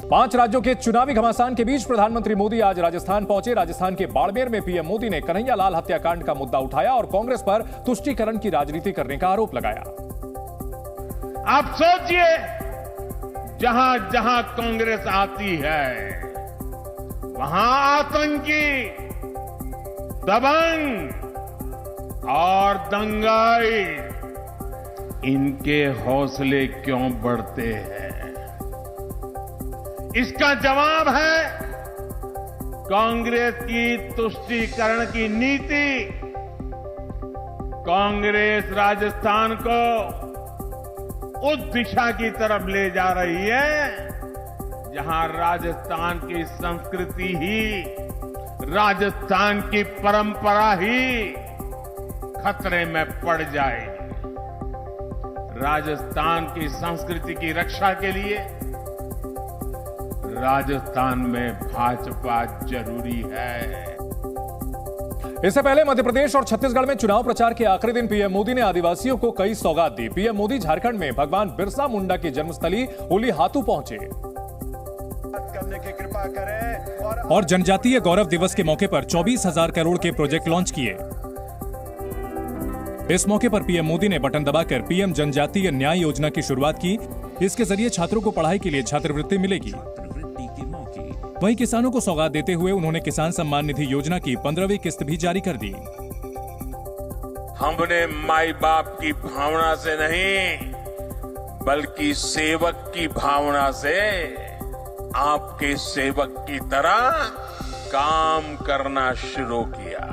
5 राज्यों के चुनावी घमासान के बीच प्रधानमंत्री मोदी आज राजस्थान पहुंचे। राजस्थान के बाड़मेर में पीएम मोदी ने कन्हैया लाल हत्याकांड का मुद्दा उठाया और कांग्रेस पर तुष्टीकरण की राजनीति करने का आरोप लगाया। आप सोचिए, जहां जहां कांग्रेस आती है वहां आतंकी, दबंग और दंगाई, इनके हौसले क्यों बढ़ते हैं? इसका जवाब है कांग्रेस की तुष्टीकरण की नीति। कांग्रेस राजस्थान को उस दिशा की तरफ ले जा रही है जहां राजस्थान की संस्कृति ही, राजस्थान की परंपरा ही खतरे में पड़ जाएगी। राजस्थान की संस्कृति की रक्षा के लिए राजस्थान में भाजपा जरूरी है। इससे पहले मध्य प्रदेश और छत्तीसगढ़ में चुनाव प्रचार के आखिरी दिन पीएम मोदी ने आदिवासियों को कई सौगात दी। पीएम मोदी झारखंड में भगवान बिरसा मुंडा की जन्मस्थली उलीहातू पहुंचे और जनजातीय गौरव दिवस के मौके पर 24,000 करोड़ के प्रोजेक्ट लॉन्च किए। इस मौके पर पीएम मोदी ने बटन दबाकर पीएम जनजातीय न्याय योजना की शुरुआत की। इसके जरिए छात्रों को पढ़ाई के लिए छात्रवृत्ति मिलेगी। वहीं किसानों को सौगात देते हुए उन्होंने किसान सम्मान निधि योजना की 15वीं किस्त भी जारी कर दी। हमने माई बाप की भावना से नहीं, बल्कि सेवक की भावना से आपके सेवक की तरह काम करना शुरू किया।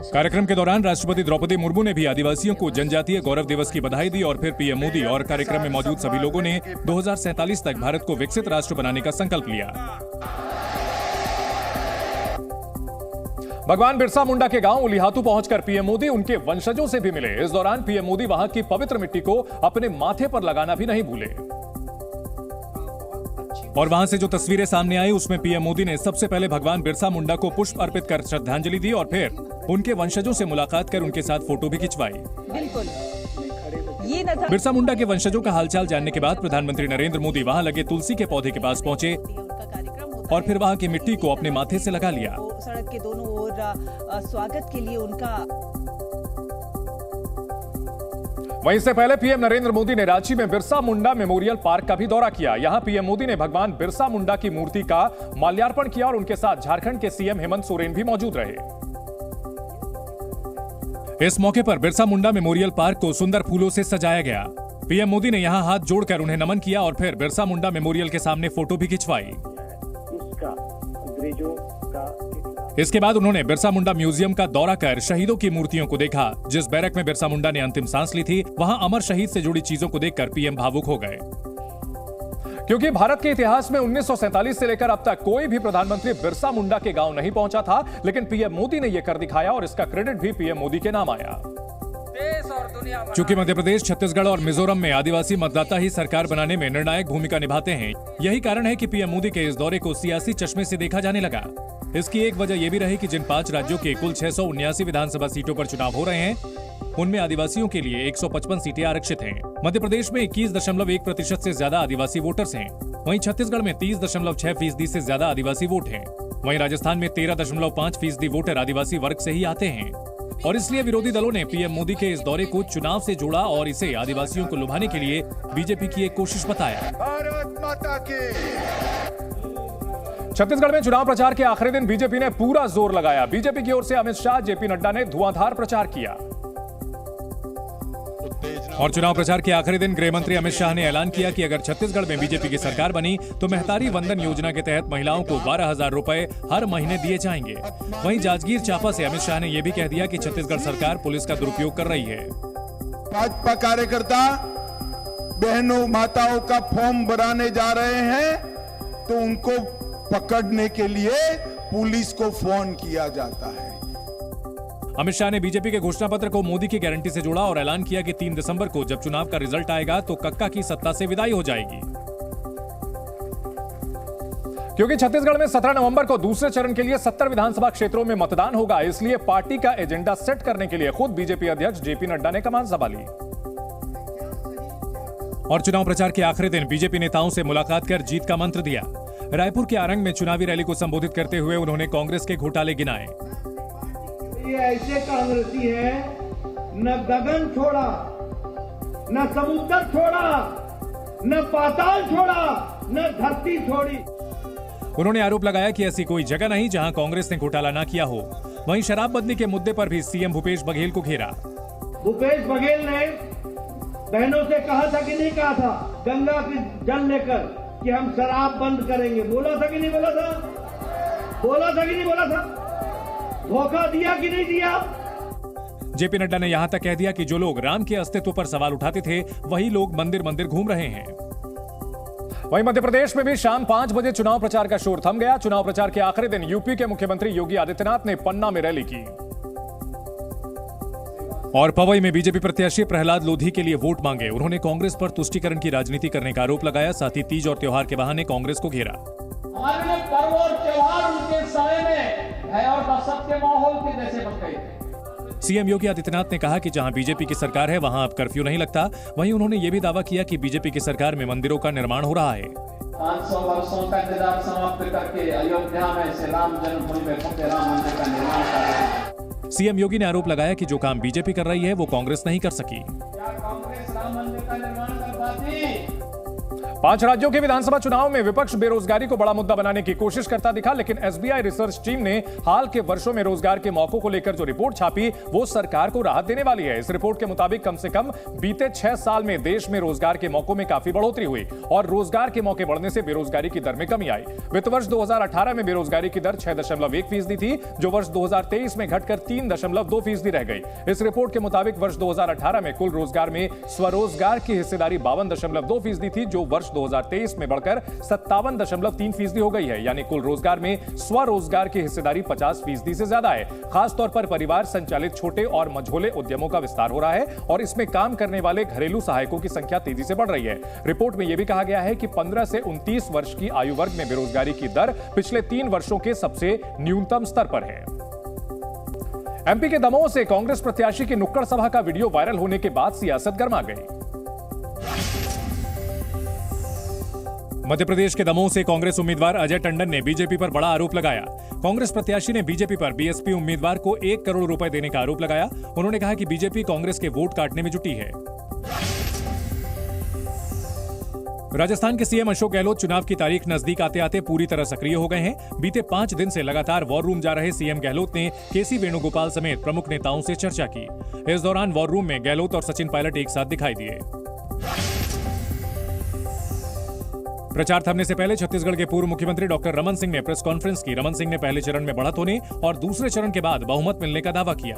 कार्यक्रम के दौरान राष्ट्रपति द्रौपदी मुर्मू ने भी आदिवासियों को जनजातीय गौरव दिवस की बधाई दी और फिर पीएम मोदी और कार्यक्रम में मौजूद सभी लोगों ने 2047 तक भारत को विकसित राष्ट्र बनाने का संकल्प लिया। भगवान बिरसा मुंडा के गांव उलीहातू पहुंचकर पीएम मोदी उनके वंशजों से भी मिले। इस दौरान पीएम मोदी वहां की पवित्र मिट्टी को अपने माथे पर लगाना भी नहीं भूले और वहां से जो तस्वीरें सामने आई उसमें पीएम मोदी ने सबसे पहले भगवान बिरसा मुंडा को पुष्प अर्पित कर श्रद्धांजलि दी और फिर उनके वंशजों से मुलाकात कर उनके साथ फोटो भी खिंचवाई। बिरसा मुंडा के वंशजों का हालचाल जानने के बाद प्रधानमंत्री नरेंद्र मोदी वहां लगे तुलसी के पौधे के पास पहुंचे और फिर वहां की मिट्टी को अपने माथे से लगा लिया। सड़क के दोनों ओर स्वागत के लिए उनका। वहीं इससे पहले पीएम नरेंद्र मोदी ने रांची में बिरसा मुंडा मेमोरियल पार्क का भी दौरा किया। यहां पीएम मोदी ने भगवान बिरसा मुंडा की मूर्ति का माल्यार्पण किया और उनके साथ झारखंड के सीएम हेमंत सोरेन भी मौजूद रहे। इस मौके पर बिरसा मुंडा मेमोरियल पार्क को सुंदर फूलों से सजाया गया। पीएम मोदी ने यहां हाथ जोड़कर उन्हें नमन किया और फिर बिरसा मुंडा मेमोरियल के सामने फोटो भी खिंचवाई। इसके बाद उन्होंने बिरसा मुंडा म्यूजियम का दौरा कर शहीदों की मूर्तियों को देखा। जिस बैरक में बिरसा मुंडा ने अंतिम सांस ली थी वहां अमर शहीद से जुड़ी चीजों को देखकर पीएम भावुक हो गए, क्योंकि भारत के इतिहास में 1947 से लेकर अब तक कोई भी प्रधानमंत्री बिरसा मुंडा के गांव नहीं पहुंचा था, लेकिन पीएम मोदी ने यह कर दिखाया और इसका क्रेडिट भी पीएम मोदी के नाम आया। चूंकि मध्य प्रदेश, छत्तीसगढ़ और मिजोरम में आदिवासी मतदाता ही सरकार बनाने में निर्णायक भूमिका निभाते हैं, यही कारण है कि पीएम मोदी के इस दौरे को सियासी चश्मे से देखा जाने लगा। इसकी एक वजह यह भी रही कि जिन 5 राज्यों के कुल 679 विधानसभा सीटों पर चुनाव हो रहे हैं, उनमें आदिवासियों के लिए 155 सीटें आरक्षित हैं। मध्य प्रदेश में 21.1% से ज्यादा आदिवासी वोटर्स हैं। वहीं छत्तीसगढ़ में 30.6% से ज्यादा आदिवासी वोट हैं। वहीं राजस्थान में 13.5% वोटर आदिवासी वर्ग से ही आते हैं और इसलिए विरोधी दलों ने पीएम मोदी के इस दौरे को चुनाव से जोड़ा और इसे आदिवासियों को लुभाने के लिए बीजेपी की एक कोशिश बताया। भारत माता की। छत्तीसगढ़ में चुनाव प्रचार के आखिरी दिन बीजेपी ने पूरा जोर लगाया। बीजेपी की ओर से अमित शाह, जेपी नड्डा ने धुआंधार प्रचार किया और चुनाव प्रचार के आखिरी दिन गृह मंत्री अमित शाह ने ऐलान किया कि अगर छत्तीसगढ़ में बीजेपी की सरकार बनी तो मेहतारी वंदन योजना के तहत महिलाओं को 12,000 रुपए हर महीने दिए जाएंगे। वहीं जांजगीर चांपा से अमित शाह ने यह भी कह दिया कि छत्तीसगढ़ सरकार पुलिस का दुरुपयोग कर रही है। भाजपा कार्यकर्ता बहनों माताओं का फॉर्म भराने जा रहे हैं तो उनको पकड़ने के लिए पुलिस को फोन किया जाता है। अमित शाह ने बीजेपी के घोषणा पत्र को मोदी की गारंटी से जोड़ा और ऐलान किया कि 3 दिसंबर को जब चुनाव का रिजल्ट आएगा तो कक्का की सत्ता से विदाई हो जाएगी। क्योंकि छत्तीसगढ़ में 17 नवंबर को दूसरे चरण के लिए 70 विधानसभा क्षेत्रों में मतदान होगा, इसलिए पार्टी का एजेंडा सेट करने के लिए खुद बीजेपी अध्यक्ष जेपी नड्डा ने कमान संभाली और चुनाव प्रचार के आखिरी दिन बीजेपी नेताओं से मुलाकात कर जीत का मंत्र दिया। रायपुर के आरंग में चुनावी रैली को संबोधित करते हुए उन्होंने कांग्रेस के घोटाले गिनाए। ये ऐसे कांग्रेसी हैं, न गगन छोड़ा, न समुद्र छोड़ा, न पाताल छोड़ा, न धरती छोड़ी। उन्होंने आरोप लगाया कि ऐसी कोई जगह नहीं जहां कांग्रेस ने घोटाला ना किया हो। वहीं शराबबंदी के मुद्दे पर भी सीएम भूपेश बघेल को घेरा। भूपेश बघेल ने बहनों से कहा था कि नहीं कहा था, गंगा की जल लेकर कि हम शराब बंद करेंगे, बोला था कि नहीं बोला था? बोला था कि नहीं बोला था? धोखा दिया कि नहीं दिया? जेपी नड्डा ने यहां तक कह दिया कि जो लोग राम के अस्तित्व पर सवाल उठाते थे वही लोग मंदिर मंदिर घूम रहे हैं। वहीं मध्य प्रदेश में भी शाम 5 बजे चुनाव प्रचार का शोर थम गया। चुनाव प्रचार के आखिरी दिन यूपी के मुख्यमंत्री योगी आदित्यनाथ ने पन्ना में रैली की और पवई में बीजेपी प्रत्याशी प्रहलाद लोधी के लिए वोट मांगे। उन्होंने कांग्रेस पर तुष्टीकरण की राजनीति करने का आरोप लगाया। साथ ही तीज और त्योहार के बहाने कांग्रेस को घेरा। हमारे लिए पर्व और त्योहार उनके समय में भय और दहशत के माहौल के जैसे बन गए थे। सीएम योगी आदित्यनाथ ने कहा कि जहां बीजेपी की सरकार है वहां अब कर्फ्यू नहीं लगता। वहीं उन्होंने ये भी दावा किया कि बीजेपी की सरकार में मंदिरों का निर्माण हो रहा है। 500 वर्षों का इंतजार समाप्त करके अयोध्या में से राम जन्मभूमि में भव्य राम मंदिर का निर्माण कर रहे हैं। सीएम योगी ने आरोप लगाया कि जो काम बीजेपी कर रही है वो कांग्रेस नहीं कर सकी। क्या कांग्रेस राम मंदिर का निर्माण कर पाती? 5 राज्यों के विधानसभा चुनाव में विपक्ष बेरोजगारी को बड़ा मुद्दा बनाने की कोशिश करता दिखा, लेकिन एसबीआई रिसर्च टीम ने हाल के वर्षों में रोजगार के मौकों को लेकर जो रिपोर्ट छापी वो सरकार को राहत देने वाली है। इस रिपोर्ट के मुताबिक कम से कम बीते 6 साल में देश में रोजगार के मौकों में काफी बढ़ोतरी हुई और रोजगार के मौके बढ़ने से बेरोजगारी की दर में कमी आई। वित्त वर्ष 2018 में बेरोजगारी की दर 6.1% थी, जो वर्ष 2023 में घटकर 3.2% रह गई। इस रिपोर्ट के मुताबिक वर्ष 2018 में कुल रोजगार में स्वरोजगार की हिस्सेदारी 52.2% थी, जो वर्ष 2023 में बढ़कर 57.3% हो गई है। यानी कुल रोजगार में स्वरोजगार की हिस्सेदारी 50% से ज्यादा है। खासतौर पर परिवार संचालित छोटे और मझोले उद्यमों का विस्तार हो रहा है और इसमें काम करने वाले घरेलू सहायकों की संख्या तेजी से बढ़ रही है। रिपोर्ट में यह भी कहा गया है कि 15 से 29 वर्ष की आयु वर्ग में बेरोजगारी की दर पिछले 3 वर्षों के सबसे न्यूनतम स्तर पर है। एमपी के दमोह से कांग्रेस प्रत्याशी की नुक्कड़ सभा का वीडियो वायरल होने के बाद सियासत गर्मा गई। मध्य प्रदेश के दमोह से कांग्रेस उम्मीदवार अजय टंडन ने बीजेपी पर बड़ा आरोप लगाया। कांग्रेस प्रत्याशी ने बीजेपी पर बीएसपी उम्मीदवार को 1 करोड़ रुपए देने का आरोप लगाया। उन्होंने कहा कि बीजेपी कांग्रेस के वोट काटने में जुटी है। राजस्थान के सीएम अशोक गहलोत चुनाव की तारीख नजदीक आते आते पूरी तरह सक्रिय हो गए हैं। बीते 5 दिन से लगातार वॉर रूम जा रहे सीएम गहलोत ने केसी वेणुगोपाल समेत प्रमुख नेताओं से चर्चा की। इस दौरान वॉर रूम में गहलोत और सचिन पायलट एक साथ दिखाई दिए। प्रचार थमने से पहले छत्तीसगढ़ के पूर्व मुख्यमंत्री डॉक्टर रमन सिंह ने प्रेस कॉन्फ्रेंस की। रमन सिंह ने पहले चरण में बढ़त होने और दूसरे चरण के बाद बहुमत मिलने का दावा किया।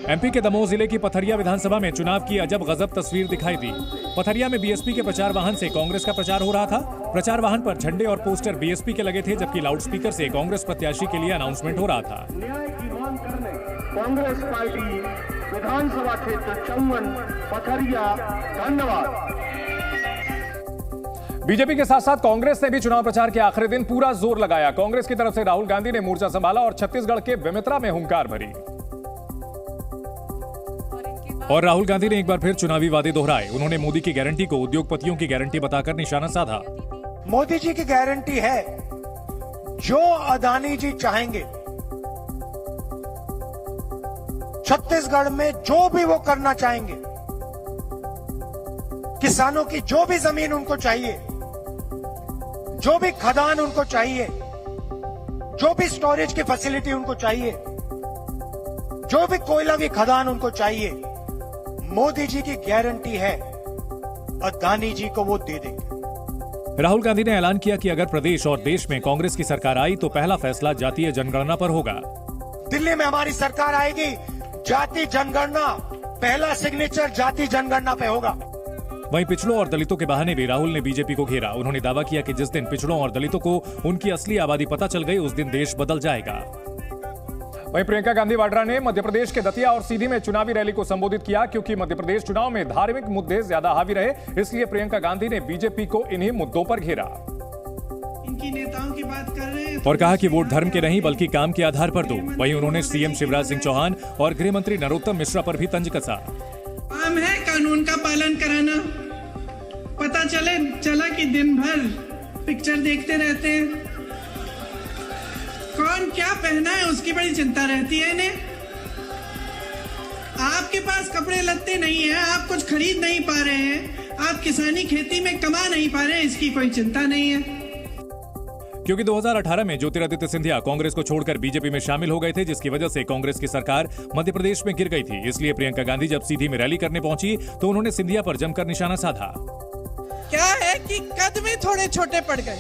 एमपी के दमोह जिले की पथरिया विधानसभा में चुनाव की अजब गजब तस्वीर दिखाई दी। पथरिया में बीएसपी के प्रचार वाहन से कांग्रेस का प्रचार हो रहा था। प्रचार वाहन पर झंडे और पोस्टर बीएसपी के लगे थे, जबकि लाउडस्पीकर से कांग्रेस प्रत्याशी के लिए अनाउंसमेंट हो रहा था। न्याय की मांग करने कांग्रेस पार्टी विधानसभा क्षेत्र 54 पथरिया। धन्यवाद। बीजेपी के साथ साथ कांग्रेस ने भी चुनाव प्रचार के आखिरी दिन पूरा जोर लगाया। कांग्रेस की तरफ से राहुल गांधी ने मोर्चा संभाला और छत्तीसगढ़ के बेमेतरा में हुंकार भरी। और राहुल गांधी ने एक बार फिर चुनावी वादे दोहराए। उन्होंने मोदी की गारंटी को उद्योगपतियों की गारंटी बताकर निशाना साधा। मोदी जी की गारंटी है, जो अदानी जी चाहेंगे छत्तीसगढ़ में, जो भी वो करना चाहेंगे, किसानों की जो भी जमीन उनको चाहिए, जो भी खदान उनको चाहिए, जो भी स्टोरेज की फैसिलिटी उनको चाहिए, जो भी कोयला की खदान उनको चाहिए, मोदी जी की गारंटी है, अदानी जी को वो दे देंगे। राहुल गांधी ने ऐलान किया कि अगर प्रदेश और देश में कांग्रेस की सरकार आई तो पहला फैसला जातीय जनगणना पर होगा। दिल्ली में हमारी सरकार आएगी, जाति जनगणना, पहला सिग्नेचर जाति जनगणना पे होगा। वहीं पिछड़ों और दलितों के बहाने भी राहुल ने बीजेपी को घेरा। उन्होंने दावा किया कि जिस दिन पिछड़ों और दलितों को उनकी असली आबादी पता चल गई उस दिन देश बदल जाएगा। वहीं प्रियंका गांधी वाड्रा ने मध्य प्रदेश के दतिया और सीधी में चुनावी रैली को संबोधित किया। क्योंकि मध्य प्रदेश चुनाव में धार्मिक मुद्दे ज्यादा हावी रहे, इसलिए प्रियंका गांधी ने बीजेपी को इन्हीं मुद्दों पर घेरा। इनकी नेताओं की बात कर रहे हैं और कहा कि वोट धर्म के नहीं बल्कि काम के आधार पर दो। वहीं उन्होंने सीएम शिवराज सिंह चौहान और गृह मंत्री नरोत्तम मिश्रा पर भी तंज कसा। काम है कानून का पालन कराना, पता चला कि दिन भर पिक्चर देखते रहते हैं। कौन क्या पहना है उसकी बड़ी चिंता रहती है इन्हें। आपके पास कपड़े लत्ते नहीं है, आप कुछ खरीद नहीं पा रहे हैं, आप किसानी खेती में कमा नहीं पा रहे हैं, इसकी कोई चिंता नहीं है। क्योंकि 2018 में ज्योतिरादित्य सिंधिया कांग्रेस को छोड़कर बीजेपी में शामिल हो गए थे, जिसकी वजह से कांग्रेस की सरकार मध्य प्रदेश में गिर गई थी। इसलिए प्रियंका गांधी जब सीधी में रैली करने पहुंची तो उन्होंने सिंधिया पर जमकर निशाना साधा। क्या है कि कद में थोड़े छोटे पड़ गए,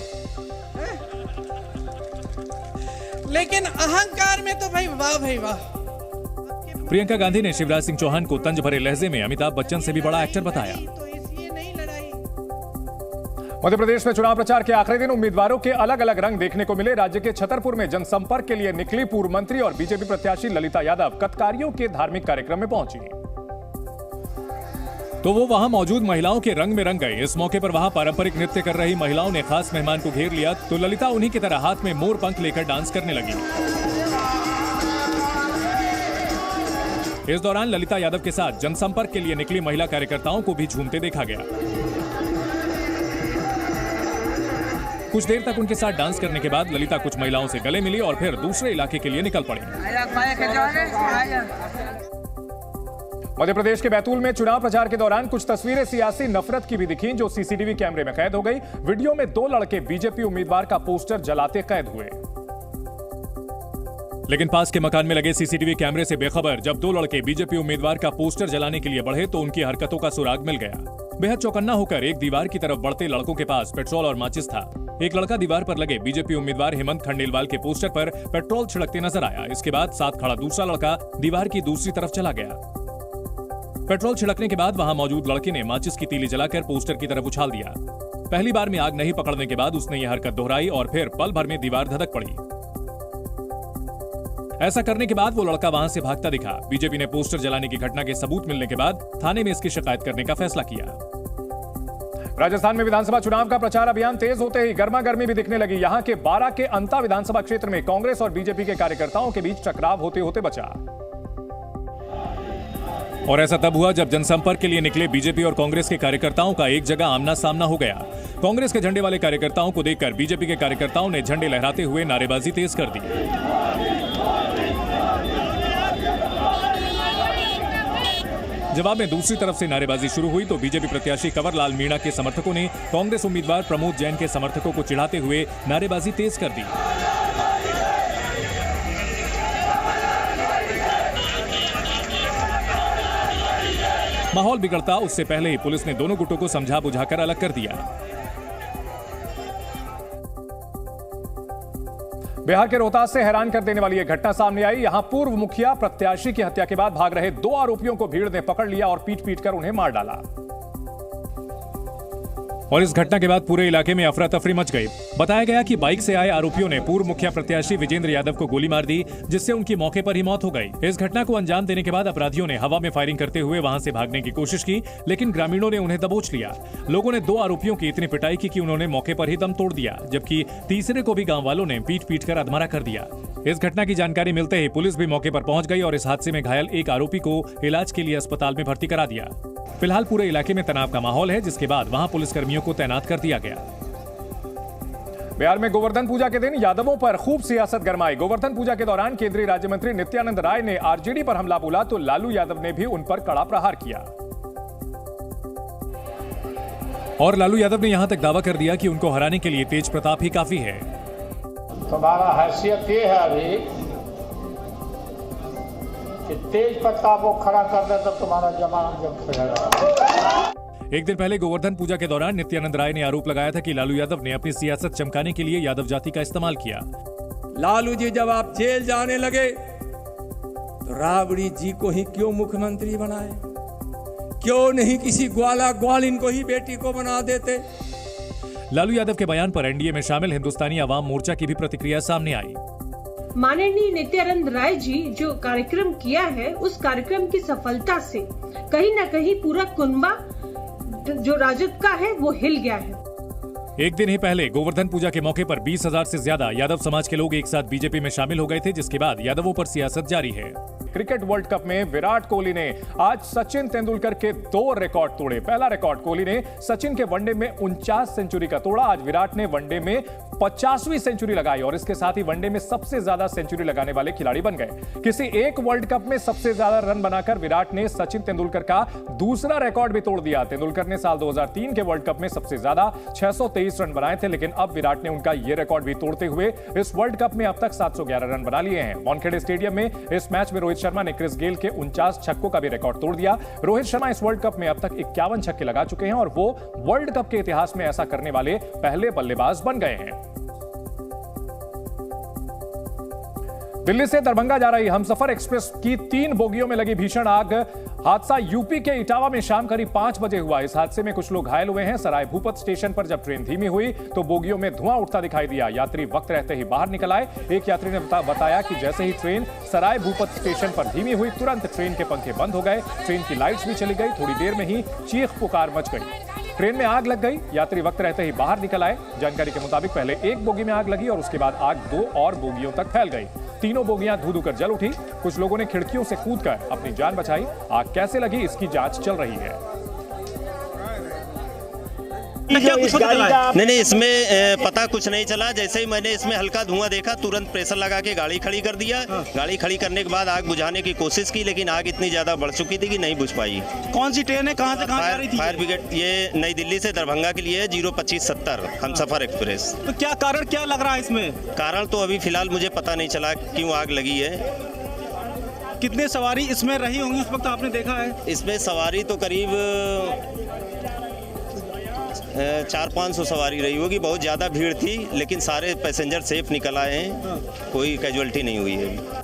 लेकिन अहंकार में तो भाई वाह। प्रियंका गांधी ने शिवराज सिंह चौहान को तंज भरे लहजे में अमिताभ बच्चन से भी बड़ा एक्टर बताया। मध्य प्रदेश में चुनाव प्रचार के आखिरी दिन उम्मीदवारों के अलग अलग रंग देखने को मिले। राज्य के छतरपुर में जनसंपर्क के लिए निकली पूर्व मंत्री और बीजेपी प्रत्याशी ललिता यादव कतकारियों के धार्मिक कार्यक्रम में पहुंची तो वो वहां मौजूद महिलाओं के रंग में रंग गए। इस मौके पर वहां पारंपरिक नृत्य कर रही महिलाओं ने खास मेहमान को घेर लिया तो ललिता उन्हीं की तरह हाथ में मोर पंख लेकर डांस करने लगी। इस दौरान ललिता यादव के साथ जनसंपर्क के लिए निकली महिला कार्यकर्ताओं को भी झूमते देखा गया। कुछ देर तक उनके साथ डांस करने के बाद ललिता कुछ महिलाओं से गले मिली और फिर दूसरे इलाके के लिए निकल पड़ी। मध्य प्रदेश के बैतूल में चुनाव प्रचार के दौरान कुछ तस्वीरें सियासी नफरत की भी दिखीं जो सीसीटीवी कैमरे में कैद हो गई। वीडियो में 2 लड़के बीजेपी उम्मीदवार का पोस्टर जलाते कैद हुए, लेकिन पास के मकान में लगे सीसीटीवी कैमरे से बेखबर जब 2 लड़के बीजेपी उम्मीदवार का पोस्टर जलाने के लिए बढ़े तो उनकी हरकतों का सुराग मिल गया। बेहद चौकन्ना होकर एक दीवार की तरफ बढ़ते लड़कों के पास पेट्रोल और माचिस था। एक लड़का दीवार पर लगे बीजेपी उम्मीदवार हेमंत खंडेलवाल के पोस्टर पर पेट्रोल छिड़कते नजर आया। इसके बाद साथ खड़ा दूसरा लड़का दीवार की दूसरी तरफ चला गया। पेट्रोल छिड़कने के बाद वहां मौजूद लड़के ने माचिस की तीली जलाकर पोस्टर की तरफ उछाल दिया। पहली बार में आग नहीं पकड़ने के बाद उसने यह हरकत दोहराई और फिर पल भर में दीवार धधक पड़ी। ऐसा करने के बाद वो लड़का वहां से भागता दिखा। बीजेपी ने पोस्टर जलाने की घटना के सबूत मिलने के बाद थाने में इसकी शिकायत करने का फैसला किया। राजस्थान में विधानसभा चुनाव का प्रचार अभियान तेज होते ही गर्मा गर्मी भी दिखने लगी। यहां के 12 के अंता विधानसभा क्षेत्र में कांग्रेस और बीजेपी के कार्यकर्ताओं के बीच टकराव होते होते बचा। और ऐसा तब हुआ जब जनसंपर्क के लिए निकले बीजेपी और कांग्रेस के कार्यकर्ताओं का एक जगह आमना सामना हो गया। कांग्रेस के झंडे वाले कार्यकर्ताओं को देखकर बीजेपी के कार्यकर्ताओं ने झंडे लहराते हुए नारेबाजी तेज कर दी। जवाब में दूसरी तरफ से नारेबाजी शुरू हुई तो बीजेपी प्रत्याशी कंवरलाल मीणा के समर्थकों ने कांग्रेस उम्मीदवार प्रमोद जैन के समर्थकों को चिढ़ाते हुए नारेबाजी तेज कर दी। माहौल बिगड़ता उससे पहले ही पुलिस ने दोनों गुटों को समझा बुझाकर अलग कर दिया। बिहार के रोहतास से हैरान कर देने वाली यह घटना सामने आई। यहां पूर्व मुखिया प्रत्याशी की हत्या के बाद भाग रहे 2 आरोपियों को भीड़ ने पकड़ लिया और पीट पीट कर उन्हें मार डाला। और इस घटना के बाद पूरे इलाके में अफरा तफरी मच गई। बताया गया कि बाइक से आए आरोपियों ने पूर्व मुखिया प्रत्याशी विजेंद्र यादव को गोली मार दी, जिससे उनकी मौके पर ही मौत हो गई। इस घटना को अंजाम देने के बाद अपराधियों ने हवा में फायरिंग करते हुए वहां से भागने की कोशिश की, लेकिन ग्रामीणों ने उन्हें दबोच लिया। लोगों ने 2 आरोपियों की इतनी पिटाई की कि उन्होंने मौके पर ही दम तोड़ दिया, जबकि तीसरे को भी गांव वालों ने पीट पीट कर अधमरा कर दिया। इस घटना की जानकारी मिलते ही पुलिस भी मौके पर पहुंच गई और इस हादसे में घायल एक आरोपी को इलाज के लिए अस्पताल में भर्ती करा दिया। फिलहाल पूरे इलाके में तनाव का माहौल है, जिसके बाद वहां पुलिसकर्मियों को तैनात कर दिया गया। बिहार में गोवर्धन पूजा के दिन यादवों पर खूब सियासत गरमाई। गोवर्धन पूजा के दौरान केंद्रीय राज्य मंत्री नित्यानंद राय ने आरजेडी पर हमला बोला तो लालू यादव ने भी उन पर कड़ा प्रहार किया। और लालू यादव ने यहां तक दावा कर दिया कि उनको हराने के लिए तेज प्रताप ही काफी है। तुम्हारा हैसियत ये है अभी कि तेज प्रताप को खड़ा कर दे तो तुम्हारा जमानत जब्त रहेगा। एक दिन पहले गोवर्धन पूजा के दौरान नित्यानंद राय ने आरोप लगाया था कि लालू यादव ने अपनी सियासत चमकाने के लिए यादव जाति का इस्तेमाल किया। लालू जी जब आप जेल जाने लगे तो राबड़ी जी को ही क्यों मुख्यमंत्री बनाए? क्यों नहीं किसी ग्वाला ग्वालिन को ही बेटी को बना देते? लालू यादव के बयान पर एनडीए में शामिल हिंदुस्तानी अवाम मोर्चा की भी प्रतिक्रिया सामने आई। माननीय नित्यानंद राय जी जो कार्यक्रम किया है, उस कार्यक्रम की सफलता से कहीं न कहीं पूरा कुनबा जो राजद का है वो हिल गया है। एक दिन ही पहले गोवर्धन पूजा के मौके पर 20,000 से ज्यादा यादव समाज के लोग एक साथ बीजेपी में शामिल हो गए थे, जिसके बाद यादवों पर सियासत जारी है। क्रिकेट वर्ल्ड कप में विराट कोहली ने आज सचिन तेंदुलकर के 2 रिकॉर्ड तोड़े। पहला रिकॉर्ड कोहली ने सचिन के वनडे में 49 सेंचुरी का तोड़ा। आज विराट ने वनडे में 50वीं सेंचुरी लगाई और इसके साथ ही वनडे में सबसे ज्यादा सेंचुरी लगाने वाले खिलाड़ी बन गए। किसी एक वर्ल्ड कप में सबसे ज्यादा रन बनाकर विराट ने सचिन तेंदुलकर का दूसरा रिकॉर्ड भी तोड़ दिया। तेंदुलकर ने साल 2003 के वर्ल्ड कप में सबसे ज्यादा 623 रन बनाए थे, लेकिन अब विराट ने उनका यह रिकॉर्ड भी तोड़ते हुए इस वर्ल्ड कप में अब तक 711 रन बना लिए हैं। वानखेड़े स्टेडियम में इस मैच में रोहित शर्मा ने क्रिस गेल के 49 छक्कों का भी रिकॉर्ड तोड़ दिया। रोहित शर्मा इस वर्ल्ड कप में अब तक 51 छक्के लगा चुके हैं और वो वर्ल्ड कप के इतिहास में ऐसा करने वाले पहले बल्लेबाज बन गए हैं। दिल्ली से दरभंगा जा रही हमसफर एक्सप्रेस की 3 बोगियों में लगी भीषण आग। हादसा यूपी के इटावा में शाम करीब 5 बजे हुआ। इस हादसे में कुछ लोग घायल हुए हैं। सराय भूपत स्टेशन पर जब ट्रेन धीमी हुई तो बोगियों में धुआं उठता दिखाई दिया। यात्री वक्त रहते ही बाहर निकल आए। एक यात्री ने बताया कि जैसे ही ट्रेन सराय भूपत स्टेशन पर धीमी हुई, तुरंत ट्रेन के पंखे बंद हो गए, ट्रेन की लाइट्स भी चली गई। थोड़ी देर में ही चीख पुकार मच गई। ट्रेन में आग लग गई। यात्री वक्त रहते ही बाहर निकल आए। जानकारी के मुताबिक पहले एक बोगी में आग लगी और उसके बाद आग 2 और बोगियों तक फैल गई। तीनों बोगियां धू-धू कर जल उठी। कुछ लोगों ने खिड़कियों से कूदकर अपनी जान बचाई। आग कैसे लगी इसकी जांच चल रही है। नहीं, इसमें पता कुछ नहीं चला। जैसे ही मैंने इसमें हल्का धुआं देखा, तुरंत प्रेशर लगा के गाड़ी खड़ी कर दिया। गाड़ी खड़ी करने के बाद आग बुझाने की कोशिश की, लेकिन आग इतनी ज्यादा बढ़ चुकी थी कि नहीं बुझ पाई। कौन सी ट्रेन है, कहां से कहां जा रही थी? फायर ब्रिगेड ये नई दिल्ली से दरभंगा के लिए 02570 हमसफर एक्सप्रेस। तो क्या कारण क्या लग रहा है इसमें? कारण तो अभी फिलहाल मुझे पता नहीं चला क्यों आग लगी है। कितने सवारी इसमें रही होंगी उस वक्त आपने देखा है? इसमें सवारी तो करीब 400-500 सवारी रही होगी। बहुत ज़्यादा भीड़ थी, लेकिन सारे पैसेंजर सेफ निकल आए हैं। कोई कैजुअल्टी नहीं हुई है।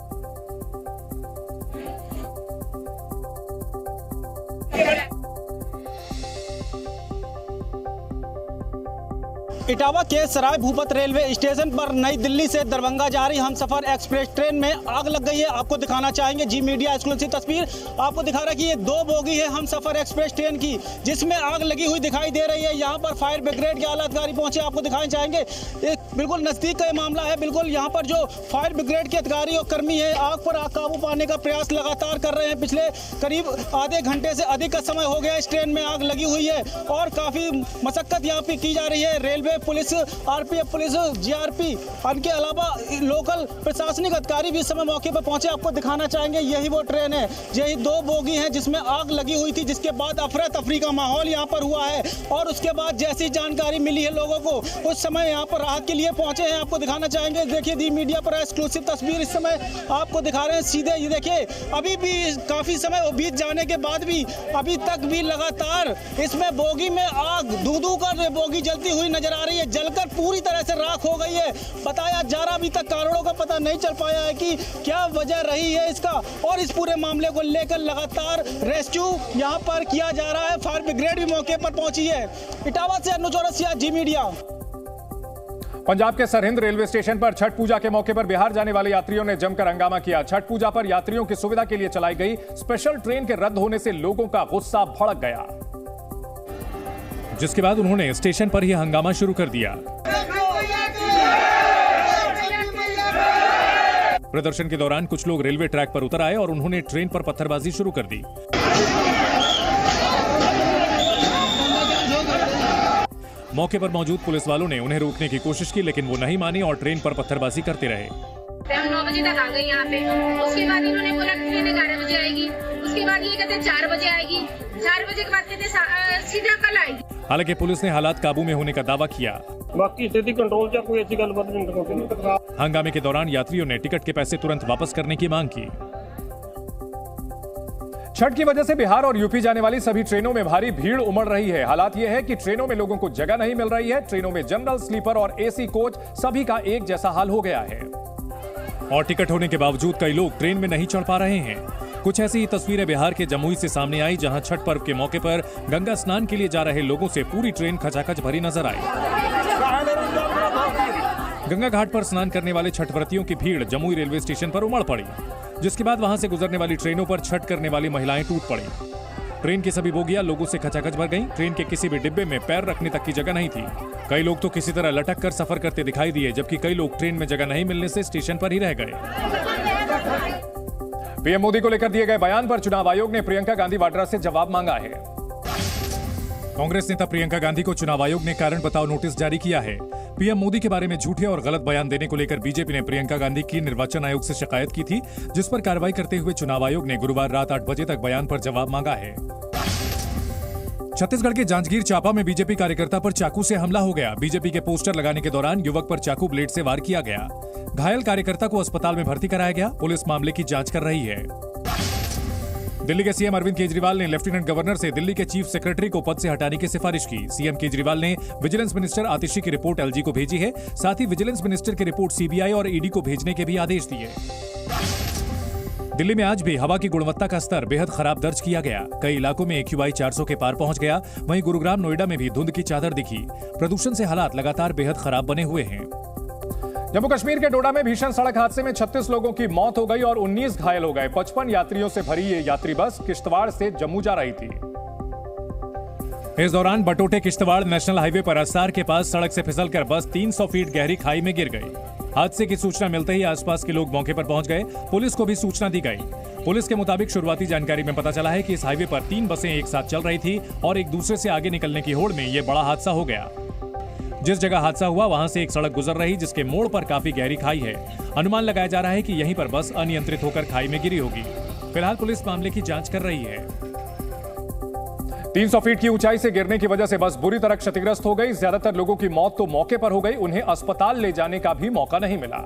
इटावा के सराय भूपत रेलवे स्टेशन पर नई दिल्ली से दरभंगा जा रही हमसफर एक्सप्रेस ट्रेन में आग लग गई है। आपको दिखाना चाहेंगे जी मीडिया एक्सक्लूसिव तस्वीर। आपको दिखा रहा है कि ये 2 बोगी है हमसफर एक्सप्रेस ट्रेन की, जिसमें आग लगी हुई दिखाई दे रही है। यहाँ पर फायर ब्रिगेड के आला अधिकारी पहुंचे, आपको दिखाना चाहेंगे। एक बिल्कुल नजदीक का ये मामला है। बिल्कुल यहाँ पर जो फायर ब्रिगेड के अधिकारी और कर्मी है, आग पर काबू पाने का प्रयास लगातार कर रहे हैं। पिछले करीब आधे घंटे से अधिक का समय हो गया इस ट्रेन में आग लगी हुई है और काफी मशक्कत यहाँ पे की जा रही है। Railway police, RPF police, GRP, इनके अलावा लोकल प्रशासनिक अधिकारी भी इस समय मौके पर पहुंचे। आपको दिखाना चाहेंगे, यही वो ट्रेन है, यही 2 बोगी हैं जिसमें आग लगी हुई थी, जिसके बाद अफरा तफरी का माहौल यहाँ पर हुआ है। और उसके बाद जैसी जानकारी मिली है लोगों को, उस समय यहाँ पर राहत के लिए पहुंचे हैं। आपको दिखाना चाहेंगे, देखिए दी मीडिया पर एक्सक्लूसिव तस्वीर इस समय आपको दिखा रहे हैं सीधे। ये देखिए, अभी भी काफी समय बीत जाने के बाद भी अभी तक भी लगातार इसमें बोगी में आग धू-धू कर बोगी जलती हुई नजर आ रही है। जलकर पूरी तरह से राख हो गई है। बताया जा रहा, अभी तक कारणों का पता नहीं चल पाया है कि क्या वजह रही है इसका। और इस पूरे मामले को लेकर लगातार रेस्क्यू यहां पर किया जा रहा है। फायर ब्रिगेड भी मौके पर पहुंची है। इटावा से अनुज चौरसिया, जी मीडिया। पंजाब के सरहिंद रेलवे स्टेशन पर छठ पूजा के मौके पर बिहार जाने वाले यात्रियों ने जमकर हंगामा किया। छठ पूजा पर यात्रियों की सुविधा के लिए चलाई गई स्पेशल ट्रेन के रद्द होने से लोगों का गुस्सा भड़क गया, जिसके बाद उन्होंने स्टेशन पर ही हंगामा शुरू कर दिया। प्रदर्शन के दौरान कुछ लोग रेलवे ट्रैक पर उतर आए और उन्होंने ट्रेन पर पत्थरबाजी शुरू कर दी। मौके पर मौजूद पुलिस वालों ने उन्हें रोकने की कोशिश की, लेकिन वो नहीं माने और ट्रेन पर पत्थरबाजी करते रहे। हम 9 बजे तक आ गए यहाँ पे। उसके बाद इन्होंने बोला ट्रेन 11 बजे आएगी। उसके बाद ये कहते 4 बजे आएगी। 4 बजे के बाद कहते सीधा कल आएगी। हालांकि पुलिस ने हालात काबू में होने का दावा किया। बाकी स्थिति कंट्रोल च कोई ऐसी गलबात नहीं। हंगामे के दौरान यात्रियों ने टिकट के पैसे तुरंत वापस करने की मांग की। छठ की वजह से बिहार और यूपी जाने वाली सभी ट्रेनों में भारी भीड़ उमड़ रही है। हालात यह है कि ट्रेनों में लोगों को जगह नहीं मिल रही है। ट्रेनों में जनरल, स्लीपर और एसी कोच सभी का एक जैसा हाल हो गया है और टिकट होने के बावजूद कई लोग ट्रेन में नहीं चढ़ पा रहे हैं। कुछ ऐसी ही तस्वीरें बिहार के जमुई से सामने आई, जहां छठ पर्व के मौके पर गंगा स्नान के लिए जा रहे लोगों से पूरी ट्रेन खचाखच भरी नजर आई। गंगा घाट पर स्नान करने वाले छठव्रतियों की भीड़ जमुई रेलवे स्टेशन पर उमड़ पड़ी, जिसके बाद वहां से गुजरने वाली ट्रेनों पर छठ करने वाली महिलाएं टूट पड़ी। ट्रेन की सभी बोगियां लोगों से खचाखच भर गईं। ट्रेन के किसी भी डिब्बे में पैर रखने तक की जगह नहीं थी। कई लोग तो किसी तरह लटक कर सफर करते दिखाई दिए, जबकि कई लोग ट्रेन में जगह नहीं मिलने से स्टेशन पर ही रह गए। पीएम मोदी को लेकर दिए गए बयान पर चुनाव आयोग ने प्रियंका गांधी वाड्रा से जवाब मांगा है। कांग्रेस नेता प्रियंका गांधी को चुनाव आयोग ने कारण बताओ नोटिस जारी किया है। पीएम मोदी के बारे में झूठे और गलत बयान देने को लेकर बीजेपी ने प्रियंका गांधी की निर्वाचन आयोग से शिकायत की थी, जिस पर कार्रवाई करते हुए चुनाव आयोग ने गुरुवार रात 8 बजे तक बयान पर जवाब मांगा है। छत्तीसगढ़ के जांजगीर चांपा में बीजेपी कार्यकर्ता पर चाकू से हमला हो गया। बीजेपी के पोस्टर लगाने के दौरान युवक पर चाकू ब्लेड से वार किया गया। घायल कार्यकर्ता को अस्पताल में भर्ती कराया गया। पुलिस मामले की जांच कर रही है। दिल्ली के सीएम अरविंद केजरीवाल ने लेफ्टिनेंट गवर्नर से दिल्ली के चीफ सेक्रेटरी को पद से हटाने की सिफारिश की। सीएम केजरीवाल ने विजिलेंस मिनिस्टर आतिशी की रिपोर्ट एलजी को भेजी है। साथ ही विजिलेंस मिनिस्टर की रिपोर्ट सीबीआई और ईडी को भेजने के भी आदेश दिए। दिल्ली में आज भी हवा की गुणवत्ता का स्तर बेहद खराब दर्ज किया गया। कई इलाकों में AQI 400 के पार पहुंच गया। वहीं गुरुग्राम, नोएडा में भी धुंध की चादर दिखी। प्रदूषण से हालात लगातार बेहद खराब बने हुए हैं। जम्मू कश्मीर के डोडा में भीषण सड़क हादसे में 36 लोगों की मौत हो गई और 19 घायल हो गए। 55 यात्रियों से भरी ये यात्री बस किश्तवाड़ से जम्मू जा रही थी। इस दौरान बटोटे किश्तवाड़ नेशनल हाईवे पर असार के पास सड़क से फिसलकर बस 300 फीट गहरी खाई में गिर गई। हादसे की सूचना मिलते ही आसपास के लोग मौके पर पहुंच गए। पुलिस को भी सूचना दी गई। पुलिस के मुताबिक शुरुआती जानकारी में पता चला है कि इस हाईवे पर 3 बसें एक साथ चल रही थी और एक दूसरे से आगे निकलने की होड़ में यह बड़ा हादसा हो गया। जिस जगह हादसा हुआ वहां से एक सड़क गुजर रही, जिसके मोड़ पर काफी गहरी खाई है। अनुमान लगाया जा रहा है कि यहीं पर बस अनियंत्रित होकर खाई में गिरी होगी। फिलहाल पुलिस मामले की जांच कर रही है। 300 फीट की ऊंचाई से गिरने की वजह से बस बुरी तरह क्षतिग्रस्त हो गई। ज्यादातर लोगों की मौत तो मौके पर हो गई, उन्हें अस्पताल ले जाने का भी मौका नहीं मिला।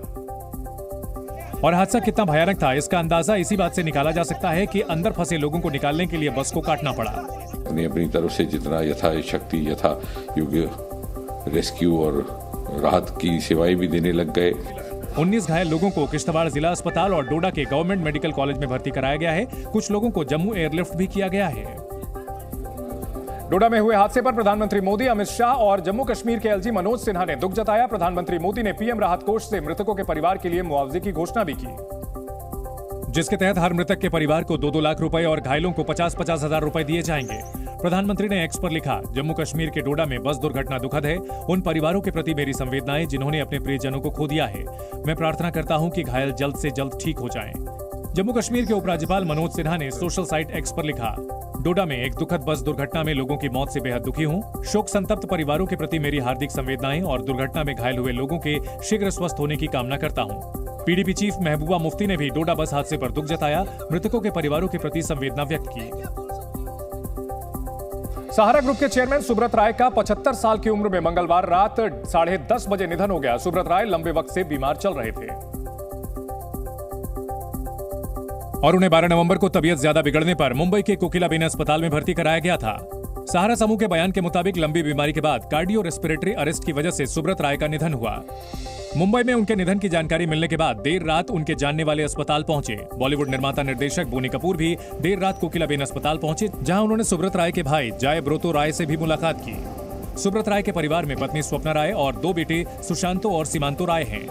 और हादसा कितना भयानक था, इसका अंदाजा इसी बात से निकाला जा सकता है कि अंदर फंसे लोगों को निकालने के लिए बस को काटना पड़ा। अपनी तरफ से जितना यथाशक्ति योग्य रेस्क्यू और राहत की सेवाएं भी देने लग गए। 19 घायल लोगों को किश्तवाड़ जिला अस्पताल और डोडा के गवर्नमेंट मेडिकल कॉलेज में भर्ती कराया गया है। कुछ लोगों को जम्मू एयरलिफ्ट भी किया गया है। डोडा में हुए हादसे पर प्रधानमंत्री मोदी, अमित शाह और जम्मू कश्मीर के एलजी मनोज सिन्हा ने दुख जताया। प्रधानमंत्री मोदी ने पीएम राहत कोष से मृतकों के परिवार के लिए मुआवजे की घोषणा भी की, जिसके तहत हर मृतक के परिवार को 2-2 लाख रुपए और घायलों को 50-50 हजार रुपए दिए जाएंगे। प्रधानमंत्री ने एक्स पर लिखा, जम्मू कश्मीर के डोडा में बस दुर्घटना दुखद है। उन परिवारों के प्रति मेरी संवेदनाएं जिन्होंने अपने प्रियजनों को खो दिया है। मैं प्रार्थना करता हूं कि घायल जल्द से जल्द ठीक हो जाएं। जम्मू कश्मीर के उपराज्यपाल मनोज सिन्हा ने सोशल साइट एक्स पर लिखा, डोडा में एक दुखद बस दुर्घटना में लोगों की मौत से बेहद दुखी हूं। शोक संतप्त परिवारों के प्रति मेरी हार्दिक संवेदनाएं और दुर्घटना में घायल हुए लोगों के शीघ्र स्वस्थ होने की कामना करता हूं। पीडीपी चीफ महबूबा मुफ्ती ने भी डोडा बस हादसे पर दुख जताया, मृतकों के परिवारों के प्रति संवेदना व्यक्त की। सहारा ग्रुप के चेयरमैन सुब्रत राय का 75 साल की उम्र में मंगलवार रात 10:30 बजे निधन हो गया। सुब्रत राय लंबे वक्त से बीमार चल रहे थे और उन्हें 12 नवंबर को तबीयत ज्यादा बिगड़ने पर मुंबई के कोकिलाबेन अस्पताल में भर्ती कराया गया था। सहारा समूह के बयान के मुताबिक लंबी बीमारी के बाद कार्डियो रेस्पिरेटरी अरेस्ट की वजह से सुब्रत राय का निधन हुआ। मुंबई में उनके निधन की जानकारी मिलने के बाद देर रात उनके जानने वाले अस्पताल पहुंचे। बॉलीवुड निर्माता निर्देशक बोनी कपूर भी देर रात कोकिलाबेन अस्पताल पहुंचे, जहां उन्होंने सुब्रत राय के भाई जय ब्रोतो राय से भी मुलाकात की। सुब्रत राय के परिवार में पत्नी स्वप्ना राय और 2 बेटे सुशांतो और सीमांतो राय हैं।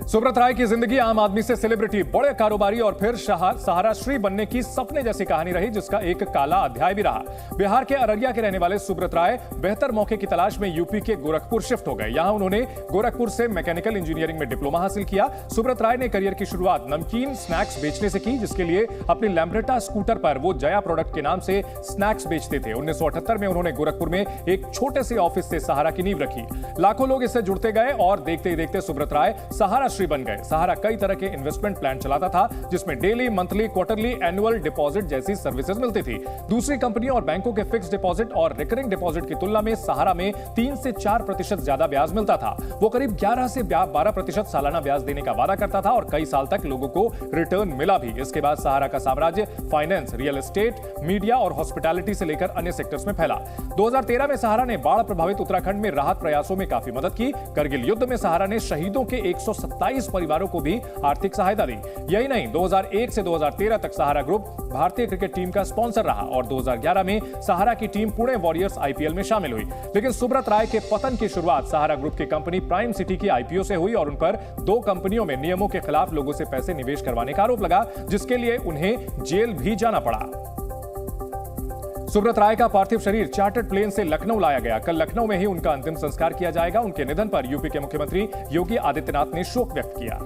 सुब्रत राय की जिंदगी आम आदमी से सेलिब्रिटी, बड़े कारोबारी और फिर सहारा श्री बनने की सपने जैसी कहानी रही, जिसका एक काला अध्याय भी रहा। बिहार के अररिया के रहने वाले सुब्रत राय बेहतर मौके की तलाश में यूपी के गोरखपुर शिफ्ट हो गए। यहां उन्होंने गोरखपुर से मैकेनिकल इंजीनियरिंग में डिप्लोमा हासिल किया। सुब्रत राय ने करियर की शुरुआत नमकीन स्नैक्स बेचने से की, जिसके लिए अपनी लैम्ब्रेटा स्कूटर पर वो जया प्रोडक्ट के नाम से स्नैक्स बेचते थे। 1978 में उन्होंने गोरखपुर में एक छोटे से ऑफिस से सहारा की नींव रखी। लाखों लोग इससे जुड़ते गए और देखते ही देखते सुब्रत राय सहारा बन गए। सहारा कई तरह के इन्वेस्टमेंट प्लान चलाता था, जिसमें daily, monthly, quarterly, annual deposit जैसी सर्विसेज मिलती थी। दूसरी कंपनियों और बैंकों के फिक्स डिपॉजिट और रिकरिंग डिपॉजिट की तुलना में सहारा में 3 से 4% ज्यादा ब्याज मिलता था। वो करीब 11 से 12% सालाना ब्याज देने का वादा करता था और कई साल तक लोगों को रिटर्न मिला भी। इसके बाद सहारा का साम्राज्य फाइनेंस, रियल एस्टेट, मीडिया और हॉस्पिटैलिटी से लेकर अन्य सेक्टर्स में फैला। 2013 में सहारा ने बाढ़ प्रभावित उत्तराखंड में राहत प्रयासों में काफी मदद की। करगिल युद्ध में सहारा ने शहीदों के 127 परिवारों को भी आर्थिक सहायता दी। यही नहीं, 2001 से 2013 तक सहारा ग्रुप भारतीय क्रिकेट टीम का स्पॉन्सर रहा और 2011 में सहारा की टीम पुणे वॉरियर्स आईपीएल में शामिल हुई। लेकिन सुब्रत राय के पतन की शुरुआत सहारा ग्रुप की कंपनी प्राइम सिटी की आईपीओ से हुई और उन पर 2 कंपनियों में नियमों के खिलाफ लोगों से पैसे निवेश करवाने का आरोप लगा, जिसके लिए उन्हें जेल भी जाना पड़ा। सुब्रत राय का पार्थिव शरीर चार्टर्ड प्लेन से लखनऊ लाया गया। कल लखनऊ में ही उनका अंतिम संस्कार किया जाएगा। उनके निधन पर यूपी के मुख्यमंत्री योगी आदित्यनाथ ने शोक व्यक्त किया।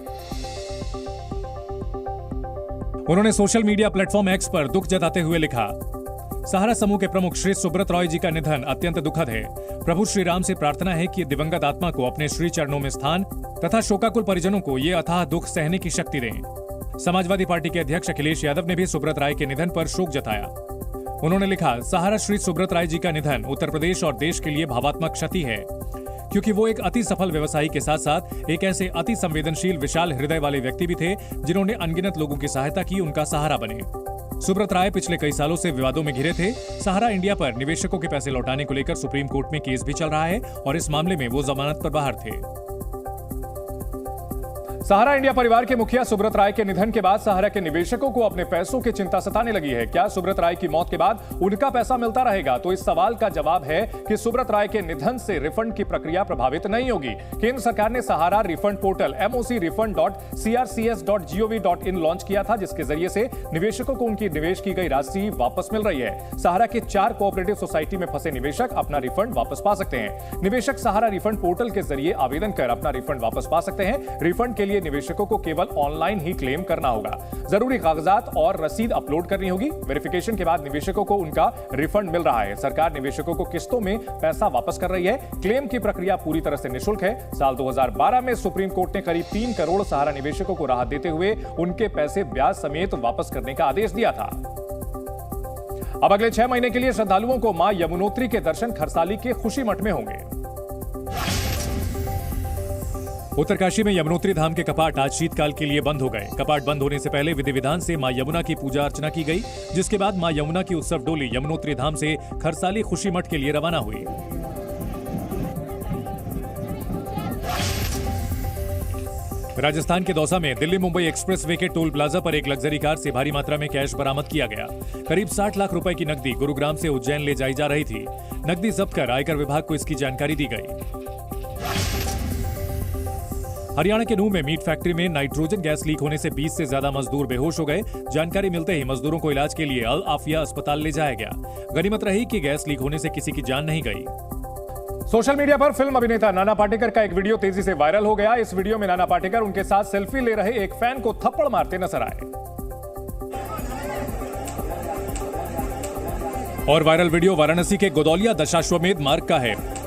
उन्होंने सोशल मीडिया प्लेटफॉर्म एक्स पर दुख जताते हुए लिखा, सहारा समूह के प्रमुख श्री सुब्रत रॉय जी का निधन अत्यंत दुखद है। प्रभु श्री राम से प्रार्थना है कि दिवंगत आत्मा को अपने श्री चरणों में स्थान तथा शोकाकुल परिजनों को ये अथाह दुख सहने की शक्ति दें। समाजवादी पार्टी के अध्यक्ष अखिलेश यादव ने भी सुब्रत राय के निधन पर शोक जताया। उन्होंने लिखा, सहारा श्री सुब्रत राय जी का निधन उत्तर प्रदेश और देश के लिए भावात्मक क्षति है, क्योंकि वो एक अति सफल व्यवसायी के साथ साथ एक ऐसे अति संवेदनशील विशाल हृदय वाले व्यक्ति भी थे जिन्होंने अनगिनत लोगों की सहायता की, उनका सहारा बने। सुब्रत राय पिछले कई सालों से विवादों में घिरे थे। सहारा इंडिया पर निवेशकों के पैसे लौटाने को लेकर सुप्रीम कोर्ट में केस भी चल रहा है और इस मामले में वो जमानत पर बाहर थे। सहारा इंडिया परिवार के मुखिया सुब्रत राय के निधन के बाद सहारा के निवेशकों को अपने पैसों की चिंता सताने लगी है। क्या सुब्रत राय की मौत के बाद उनका पैसा मिलता रहेगा? तो इस सवाल का जवाब है कि सुब्रत राय के निधन से रिफंड की प्रक्रिया प्रभावित नहीं होगी। केंद्र सरकार ने सहारा रिफंड पोर्टल mocrefund.crcs.gov.in लॉन्च किया था, जिसके जरिए से निवेशकों को उनकी निवेश की गई राशि वापस मिल रही है। सहारा के 4 कोऑपरेटिव सोसाइटी में फंसे निवेशक अपना रिफंड वापस पा सकते हैं। निवेशक सहारा रिफंड पोर्टल के जरिए आवेदन कर अपना रिफंड वापस पा सकते हैं। रिफंड के लिए निवेशकों को केवल ऑनलाइन ही क्लेम करना होगा। जरूरी कागजात और रसीद अपलोड करनी होगी। वेरिफिकेशन के बाद निवेशकों को उनका रिफंड मिल रहा है। सरकार निवेशकों को किस्तों में पैसा वापस कर रही है। क्लेम की प्रक्रिया पूरी तरह से निःशुल्क है। साल 2012 में सुप्रीम कोर्ट ने करीब 3 करोड़ सहारा निवेशकों को राहत देते हुए उनके पैसे ब्याज समेत वापस करने का आदेश दिया था। अब अगले 6 महीने के लिए श्रद्धालुओं को मां यमुनोत्री के दर्शन खरसाली के खुशी मठ में होंगे। उत्तरकाशी में यमुनोत्री धाम के कपाट आज शीतकाल के लिए बंद हो गए। कपाट बंद होने से पहले विधि विधान से मां यमुना की पूजा अर्चना की गई, जिसके बाद मां यमुना की उत्सव डोली यमुनोत्री धाम से खरसाली खुशी मठ के लिए रवाना हुई। राजस्थान के दौसा में दिल्ली मुंबई एक्सप्रेसवे के टोल प्लाजा पर एक लग्जरी कार से भारी मात्रा में कैश बरामद किया गया। करीब 60 लाख रुपए की नकदी गुरुग्राम से उज्जैन ले जाई जा रही थी। नकदी जब्त कर आयकर विभाग को इसकी जानकारी दी गई। हरियाणा के नूह में मीट फैक्ट्री में नाइट्रोजन गैस लीक होने से 20 से ज्यादा मजदूर बेहोश हो गए। जानकारी मिलते ही मजदूरों को इलाज के लिए अल आफिया अस्पताल ले जाया गया। गनीमत रही कि गैस लीक होने से किसी की जान नहीं गई। सोशल मीडिया पर फिल्म अभिनेता नाना पाटेकर का एक वीडियो तेजी से वायरल हो गया। इस वीडियो में नाना पाटेकर उनके साथ सेल्फी ले रहे एक फैन को थप्पड़ मारते नजर आए। और वायरल वीडियो वाराणसी के गोदौलिया दशाश्वमेध मार्ग का है।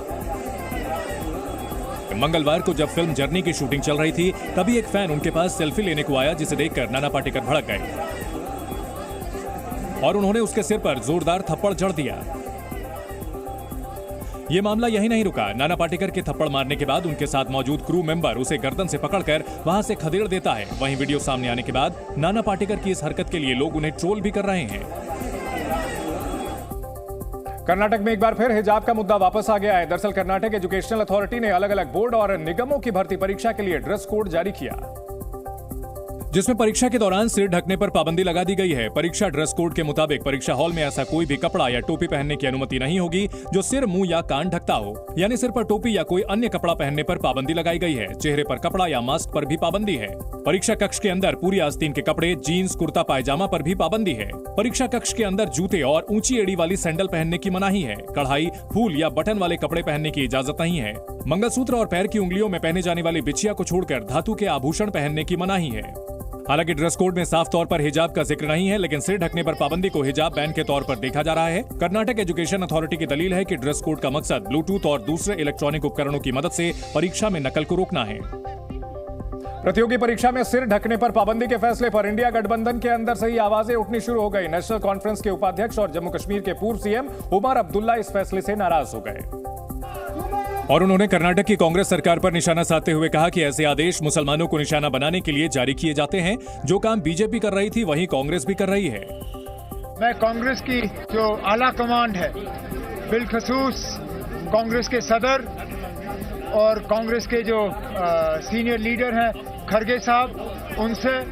मंगलवार को जब फिल्म जर्नी की शूटिंग चल रही थी, तभी एक फैन उनके पास सेल्फी लेने को आया, जिसे देखकर नाना पाटेकर भड़क गए और उन्होंने उसके सिर पर जोरदार थप्पड़ जड़ दिया। यह मामला यहीं नहीं रुका। नाना पाटेकर के थप्पड़ मारने के बाद उनके साथ मौजूद क्रू मेंबर उसे गर्दन से पकड़कर वहां से खदेड़ देता है। वहीं वीडियो सामने आने के बाद नाना पाटेकर की इस हरकत के लिए लोग उन्हें ट्रोल भी कर रहे हैं। कर्नाटक में एक बार फिर हिजाब का मुद्दा वापस आ गया है। दरअसल कर्नाटक एजुकेशनल अथॉरिटी ने अलग अलग बोर्ड और निगमों की भर्ती परीक्षा के लिए ड्रेस कोड जारी किया, जिसमें परीक्षा के दौरान सिर ढकने पर पाबंदी लगा दी गई है। परीक्षा ड्रेस कोड के मुताबिक परीक्षा हॉल में ऐसा कोई भी कपड़ा या टोपी पहनने की अनुमति नहीं होगी जो सिर, मुंह या कान ढकता हो। यानी सिर पर टोपी या कोई अन्य कपड़ा पहनने पर पाबंदी लगाई गई है। चेहरे पर कपड़ा या मास्क पर भी पाबंदी है। परीक्षा कक्ष के अंदर पूरी आस्तीन के कपड़े, जीन्स, कुर्ता पायजामा पर भी पाबंदी है। परीक्षा कक्ष के अंदर जूते और ऊंची एड़ी वाली सैंडल पहनने की मनाही है। कढ़ाई, फूल या बटन वाले कपड़े पहनने की इजाजत नहीं है। मंगलसूत्र और पैर की उंगलियों में पहने जाने वाली बिछिया को छोड़कर धातु के आभूषण पहनने की मनाही है। हालांकि ड्रेस कोड में साफ तौर पर हिजाब का जिक्र नहीं है, लेकिन सिर ढकने पर पाबंदी को हिजाब बैन के तौर पर देखा जा रहा है। कर्नाटक एजुकेशन अथॉरिटी की दलील है कि ड्रेस कोड का मकसद ब्लूटूथ और दूसरे इलेक्ट्रॉनिक उपकरणों की मदद से परीक्षा में नकल को रोकना है। प्रतियोगी परीक्षा में सिर ढकने पर पाबंदी के फैसले पर इंडिया गठबंधन के अंदर से ही आवाजें उठनी शुरू हो गई। नेशनल कॉन्फ्रेंस के उपाध्यक्ष और जम्मू कश्मीर के पूर्व सीएम उमर अब्दुल्ला इस फैसले से नाराज हो गए और उन्होंने कर्नाटक की कांग्रेस सरकार पर निशाना साधते हुए कहा कि ऐसे आदेश मुसलमानों को निशाना बनाने के लिए जारी किए जाते हैं। जो काम बीजेपी कर रही थी वही कांग्रेस भी कर रही है। मैं कांग्रेस की जो आला कमांड है, बिलखसूस कांग्रेस के सदर और कांग्रेस के जो सीनियर लीडर हैं खड़गे साहब, उनसे,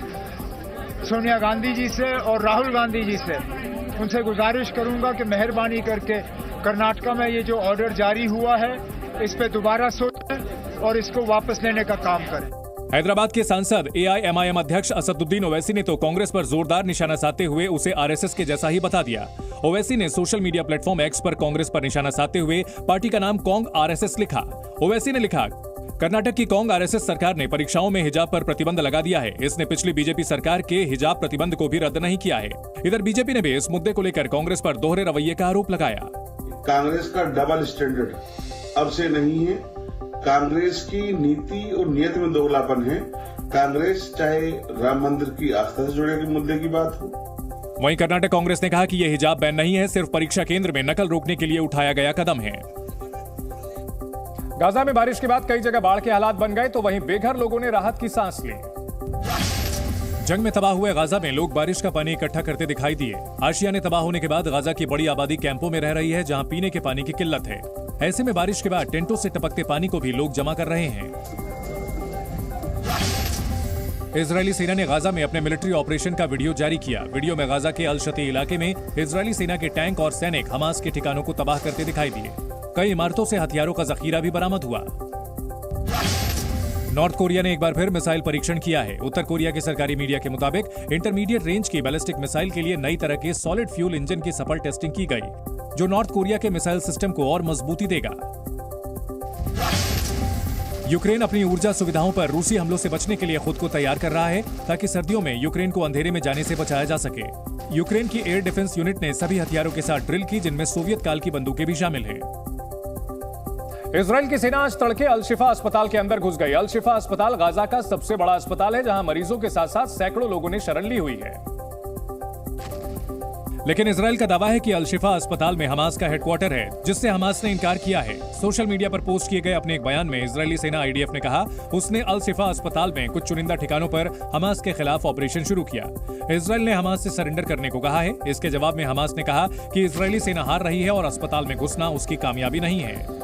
सोनिया गांधी जी से और राहुल गांधी जी से, उनसे गुजारिश करूंगा कि मेहरबानी करके कर्नाटका में ये जो ऑर्डर जारी हुआ है इस पे दोबारा सोचें और इसको वापस लेने का काम करें। हैदराबाद के सांसद AIMIM अध्यक्ष असदुद्दीन ओवैसी ने तो कांग्रेस पर जोरदार निशाना साधते हुए उसे RSS के जैसा ही बता दिया। ओवैसी ने सोशल मीडिया प्लेटफॉर्म एक्स पर कांग्रेस पर निशाना साधते हुए पार्टी का नाम कांग RSS लिखा। ओवैसी ने लिखा, कर्नाटक की कांग आरएसएस सरकार ने परीक्षाओं में हिजाब पर प्रतिबंध लगा दिया है। इसने पिछली बीजेपी सरकार के हिजाब प्रतिबंध को भी रद्द नहीं किया है। इधर बीजेपी ने भी इस मुद्दे को लेकर कांग्रेस पर दोहरे रवैये का आरोप लगाया। कांग्रेस का डबल स्टैंडर्ड अब से नहीं है। कांग्रेस की नीति और नियत में दोगलापन है। कांग्रेस चाहे राम मंदिर की आस्था से जुड़े मुद्दे की बात हो। वहीं कर्नाटक कांग्रेस ने कहा कि यह हिजाब बैन नहीं है, सिर्फ परीक्षा केंद्र में नकल रोकने के लिए उठाया गया कदम है। गाजा में बारिश के बाद कई जगह बाढ़ के हालात बन गए, तो वहीं बेघर लोगों ने राहत की सांस ली। जंग में तबाह हुए गाजा में लोग बारिश का पानी इकट्ठा करते दिखाई दिए। आशियाने तबाह होने के बाद गाजा की बड़ी आबादी कैंपों में रह रही है, जहां पीने के पानी की किल्लत है। ऐसे में बारिश के बाद टेंटों से टपकते पानी को भी लोग जमा कर रहे हैं। इजरायली सेना ने गाजा में अपने मिलिट्री ऑपरेशन का वीडियो जारी किया। वीडियो में गाजा के अल-शती इलाके में इजरायली सेना के टैंक और सैनिक हमास के ठिकानों को तबाह करते दिखाई दिए। कई इमारतों से हथियारों का जखीरा भी बरामद हुआ। नॉर्थ कोरिया ने एक बार फिर मिसाइल परीक्षण किया है। उत्तर कोरिया के सरकारी मीडिया के मुताबिक इंटरमीडिएट रेंज की बैलिस्टिक मिसाइल के लिए नई तरह के सॉलिड फ्यूल इंजन की सफल टेस्टिंग की गई, जो नॉर्थ कोरिया के मिसाइल सिस्टम को और मजबूती देगा। यूक्रेन अपनी ऊर्जा सुविधाओं पर रूसी हमलों से बचने के लिए खुद को तैयार कर रहा है, ताकि सर्दियों में यूक्रेन को अंधेरे में जाने से बचाया जा सके। यूक्रेन की एयर डिफेंस यूनिट ने सभी हथियारों के साथ ड्रिल की, जिनमें सोवियत काल की बंदूकें भी शामिल हैं। इजराइल की सेना आज तड़के अल-शिफा अस्पताल के अंदर घुस गई। अल-शिफा अस्पताल गाजा का सबसे बड़ा अस्पताल है, जहां मरीजों के साथ साथ सैकड़ों लोगों ने शरण ली हुई है। लेकिन इजराइल का दावा है कि अल-शिफा अस्पताल में हमास का हेडक्वार्टर है, जिससे हमास ने इनकार किया है। सोशल मीडिया पर पोस्ट किए गए अपने एक बयान में इजरायली सेना आईडीएफ ने कहा उसने अल-शिफा अस्पताल में कुछ चुनिंदा ठिकानों पर हमास के खिलाफ ऑपरेशन शुरू किया। इजराइल ने हमास से सरेंडर करने को कहा है। इसके जवाब में हमास ने कहा कि इजरायली सेना हार रही है और अस्पताल में घुसना उसकी कामयाबी नहीं है।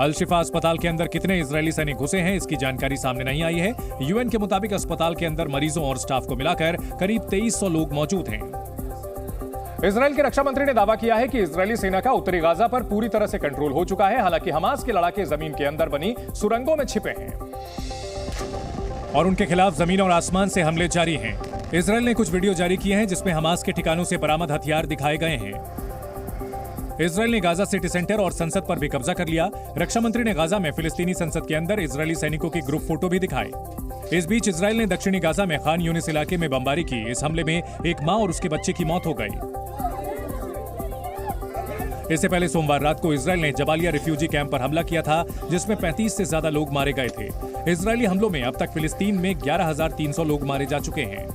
अल-शिफा अस्पताल के अंदर कितने इजरायली सैनिक घुसे हैं, इसकी जानकारी सामने नहीं आई है। यूएन के मुताबिक अस्पताल के अंदर मरीजों और स्टाफ को मिलाकर करीब 2300 लोग मौजूद हैं। इजराइल के रक्षा मंत्री ने दावा किया है कि इजरायली सेना का उत्तरी गाजा पर पूरी तरह से कंट्रोल हो चुका है। हालांकि हमास के लड़ाके जमीन के अंदर बनी सुरंगों में छिपे हैं और उनके खिलाफ जमीन और आसमान से हमले जारी हैं। इजराइल ने कुछ वीडियो जारी किए हैं, जिसमें हमास के ठिकानों से बरामद हथियार दिखाए गए हैं। इजराइल ने गाजा सिटी सेंटर और संसद पर भी कब्जा कर लिया। रक्षा मंत्री ने गाजा में फिलिस्तीनी संसद के अंदर इजरायली सैनिकों की ग्रुप फोटो भी दिखाए। इस बीच इजराइल ने दक्षिणी गाजा में खान यूनिस इलाके में बमबारी की। इस हमले में एक मां और उसके बच्चे की मौत हो गई। इससे पहले सोमवार रात को इजराइल ने जबालिया रिफ्यूजी कैंप पर हमला किया था, जिसमें 35 से ज्यादा लोग मारे गए थे। इजरायली हमलों में अब तक फिलिस्तीन में 11,300 लोग मारे जा चुके हैं।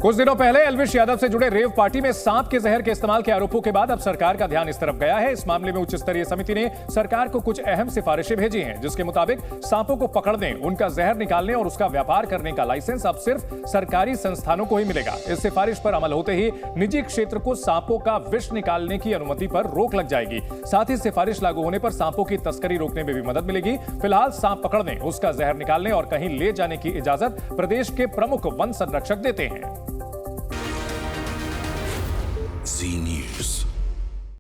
कुछ दिनों पहले एल्विश यादव से जुड़े रेव पार्टी में सांप के जहर के इस्तेमाल के आरोपों के बाद अब सरकार का ध्यान इस तरफ गया है। इस मामले में उच्च स्तरीय समिति ने सरकार को कुछ अहम सिफारिशें भेजी हैं, जिसके मुताबिक सांपों को पकड़ने, उनका जहर निकालने और उसका व्यापार करने का लाइसेंस अब सिर्फ सरकारी संस्थानों को ही मिलेगा। इस सिफारिश पर अमल होते ही निजी क्षेत्र को सांपों का विष निकालने की अनुमति पर रोक लग जाएगी। साथ ही सिफारिश लागू होने पर सांपों की तस्करी रोकने में भी मदद मिलेगी। फिलहाल सांप पकड़ने, उसका जहर निकालने और कहीं ले जाने की इजाजत प्रदेश के प्रमुख वन संरक्षक देते हैं। जी न्यूज।